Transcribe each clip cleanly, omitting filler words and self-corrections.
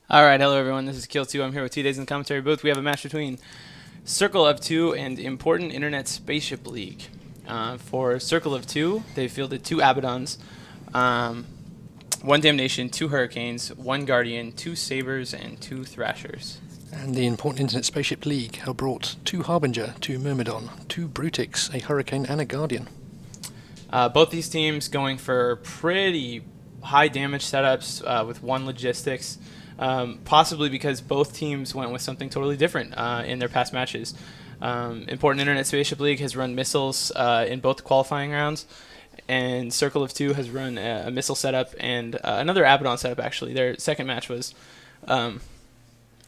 Alright, hello everyone, this is Kill2. I'm here with 2 Days in the Commentary booth. We have a match between Circle of Two and Important Internet Spaceship League. For Circle of Two, they fielded 2 Abaddons, 1 Damnation, 2 Hurricanes, 1 Guardian, 2 Sabers, and 2 Thrashers. And the Important Internet Spaceship League have brought 2 Harbinger, 2 Myrmidon, 2 Brutix, a Hurricane and a Guardian. Both these teams going for pretty high damage setups with 1 Logistics. Possibly because both teams went with something totally different in their past matches. Important Internet Spaceship League has run missiles in both qualifying rounds, and Circle of Two has run a missile setup and another Abaddon setup, actually. Their second match was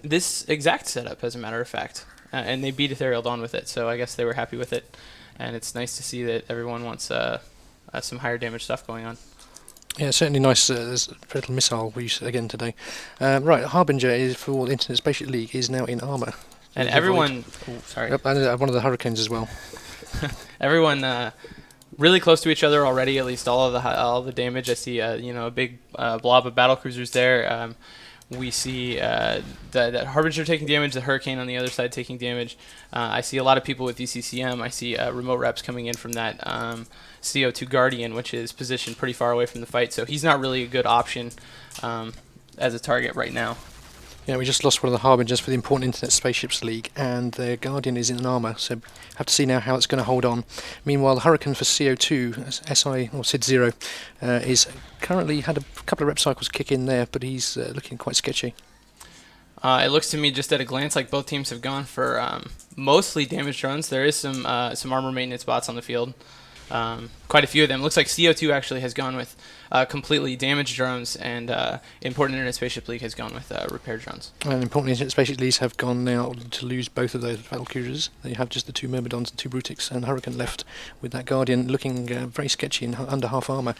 this exact setup, as a matter of fact, and they beat Ethereal Dawn with it, so I guess they were happy with it, and it's nice to see that everyone wants some higher damage stuff going on. Yeah, certainly nice. There's a little missile we used again today. Right, Harbinger is for the Internet Spaceship League is now in armour. And everyone, sorry, Yep, and one of the Hurricanes as well. everyone really close to each other already. At least all the damage. I see a big blob of battle cruisers there. We see that Harbinger taking damage, the Hurricane on the other side taking damage. I see a lot of people with DCCM. I see remote reps coming in from that CO2 Guardian, which is positioned pretty far away from the fight, so he's not really a good option as a target right now. Yeah, we just lost one of the Harbingers for the Important Internet Spaceships League, and their Guardian is in armour, so have to see now how it's going to hold on. Meanwhile, the Hurricane for CO2, SI, or SID-0, is currently had a couple of rep cycles kick in there, but he's looking quite sketchy. It looks to me, just at a glance, like both teams have gone for mostly damage drones. There is some armor maintenance bots on the field. Quite a few of them. Looks like CO2 actually has gone with completely damaged drones, and Important Internet Spaceship League has gone with repair drones. And Important Internet Spaceship Leagues have gone now to lose both of those battle cruisers. They have just the 2 Myrmidons and 2 Brutix, and Hurricane left with that Guardian looking very sketchy and under half armour.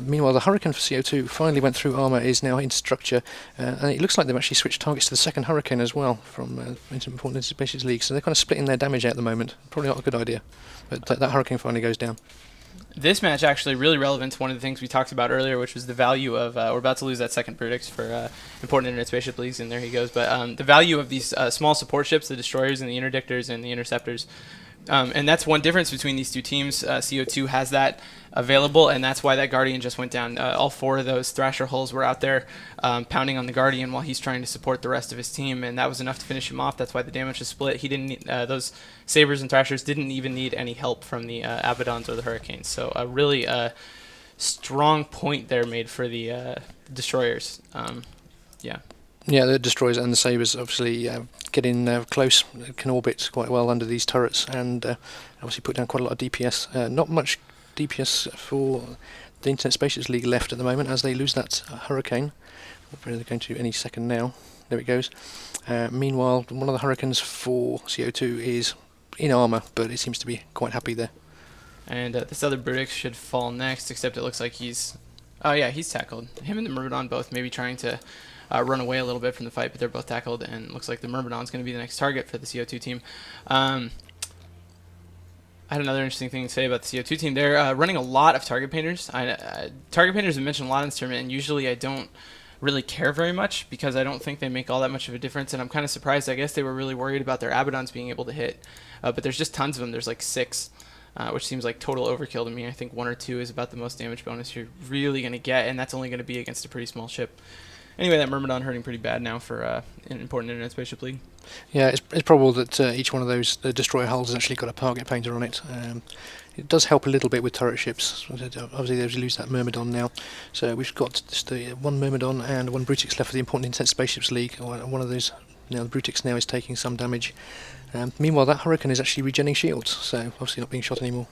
Meanwhile, the Hurricane for CO2 finally went through armour, is now in structure, and it looks like they've actually switched targets to the second Hurricane as well from Important Internet Spaceship League, so they're kind of splitting their damage out at the moment. Probably not a good idea, but that Hurricane finally goes down. This match actually really relevant to one of the things we talked about earlier, which was the value of we're about to lose that second Brutix for Important Internet Spaceship Leagues, and there he goes. But the value of these small support ships, the destroyers and the interdictors and the interceptors, and that's one difference between these two teams. CO2 has that available, and that's why that Guardian just went down. All 4 of those Thrasher hulls were out there pounding on the Guardian while he's trying to support the rest of his team, and that was enough to finish him off. That's why the damage was split. He didn't need, those Sabers and Thrashers didn't even need any help from the Abaddons or the Hurricanes. So a really strong point there made for the destroyers. Yeah. Yeah, the destroyers and the sabers obviously get in close, can orbit quite well under these turrets, and obviously put down quite a lot of DPS. Not much DPS for the Internet Spaceships League left at the moment, as they lose that Hurricane. They're going to any second now. There it goes. Meanwhile, one of the Hurricanes for CO2 is in armour, but it seems to be quite happy there. And this other Brutix should fall next, except it looks like he's... Oh yeah, he's tackled. Him and the Myrmidon both maybe trying to run away a little bit from the fight, but they're both tackled, and it looks like the Myrmidon's going to be the next target for the CO2 team. I had another interesting thing to say about the CO2 team. They're running a lot of target painters. Target painters have mentioned a lot in this tournament, and usually I don't really care very much because I don't think they make all that much of a difference, and I'm kind of surprised. I guess they were really worried about their Abaddons being able to hit, but there's just tons of them. There's like 6. Which seems like total overkill to me. I think 1 or 2 is about the most damage bonus you're really going to get, and that's only going to be against a pretty small ship. Anyway, that Myrmidon hurting pretty bad now for an Important Internet Spaceship League. Yeah, it's probable that each one of those destroyer hulls has actually got a target painter on it. It does help a little bit with turret ships. Obviously, they lose that Myrmidon now, so we've got just 1 Myrmidon and 1 Brutix left for the Important Internet Spaceships League. One of those now, the Brutix now is taking some damage. Meanwhile, that Hurricane is actually regenning shields, so obviously not being shot anymore.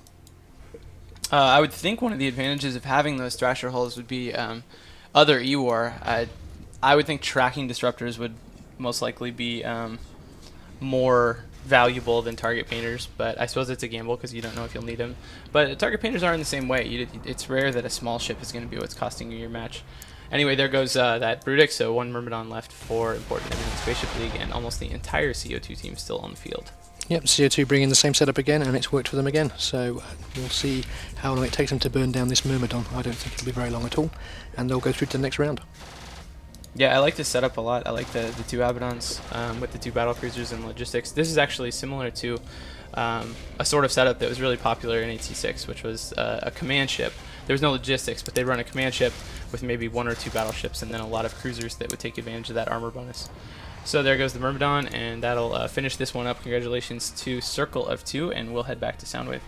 I would think one of the advantages of having those Thrasher hulls would be other E-War. I would think tracking disruptors would most likely be more valuable than target painters, but I suppose it's a gamble because you don't know if you'll need them. But target painters are in the same way. It's rare that a small ship is going to be what's costing you your match. Anyway, there goes that Brutix, so 1 Myrmidon left for Important Internet Spaceship League, and almost the entire CO2 team still on the field. Yep, CO2 bringing the same setup again, and it's worked for them again, so we'll see how long it takes them to burn down this Myrmidon. I don't think it'll be very long at all, and they'll go through to the next round. Yeah, I like this setup a lot. I like the two Abaddons with the two battle cruisers and logistics. This is actually similar to a sort of setup that was really popular in AT6, which was a command ship. There was no logistics, but they'd run a command ship with maybe 1 or 2 battleships and then a lot of cruisers that would take advantage of that armor bonus. So there goes the Myrmidon, and that'll finish this one up. Congratulations to Circle of 2, and we'll head back to Soundwave.